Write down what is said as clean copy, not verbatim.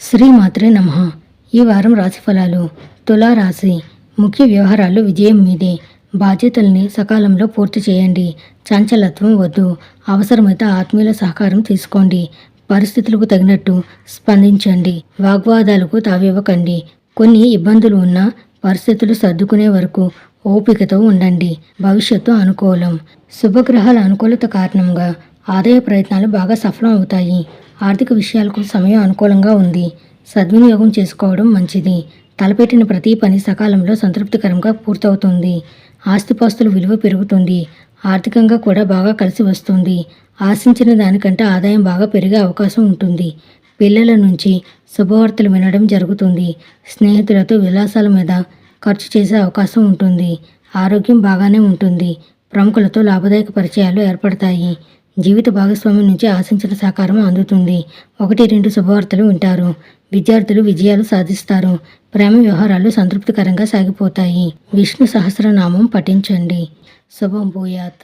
శ్రీమాత్రే నమః. ఈ వారం రాశి ఫలాలు. తులారాశి. ముఖ్య వ్యవహారాలు విజయం మీదే. బాధ్యతల్ని సకాలంలో పూర్తి చేయండి. చంచలత్వం వద్దు. అవసరమైతే ఆత్మీయుల సహకారం తీసుకోండి. పరిస్థితులకు తగినట్టు స్పందించండి. వాగ్వాదాలకు తావివ్వకండి. కొన్ని ఇబ్బందులు ఉన్నా పరిస్థితులు సర్దుకునే వరకు ఓపికతో ఉండండి. భవిష్యత్తు అనుకూలం. శుభగ్రహాల అనుకూలత కారణంగా ఆదాయ ప్రయత్నాలు బాగా సఫలం అవుతాయి. ఆర్థిక విషయాలకు సమయం అనుకూలంగా ఉంది. సద్వినియోగం చేసుకోవడం మంచిది. తలపెట్టిన ప్రతి పని సకాలంలో సంతృప్తికరంగా పూర్తవుతుంది. ఆస్తిపాస్తుల విలువ పెరుగుతుంది. ఆర్థికంగా కూడా బాగా కలిసి వస్తుంది. ఆశించిన దానికంటే ఆదాయం బాగా పెరిగే అవకాశం ఉంటుంది. పిల్లల నుంచి శుభవార్తలు వినడం జరుగుతుంది. స్నేహితులతో విలాసాల మీద ఖర్చు చేసే అవకాశం ఉంటుంది. ఆరోగ్యం బాగానే ఉంటుంది. ప్రముఖులతో లాభదాయక పరిచయాలు ఏర్పడతాయి. జీవిత భాగస్వామి నుంచి ఆశించిన సహకారం అందుతుంది. 1-2 శుభవార్తలు వింటారు. విద్యార్థులు విజయాలు సాధిస్తారు. ప్రేమ వ్యవహారాలు సంతృప్తికరంగా సాగిపోతాయి. విష్ణు సహస్రనామం పఠించండి. శుభం భూయాత్.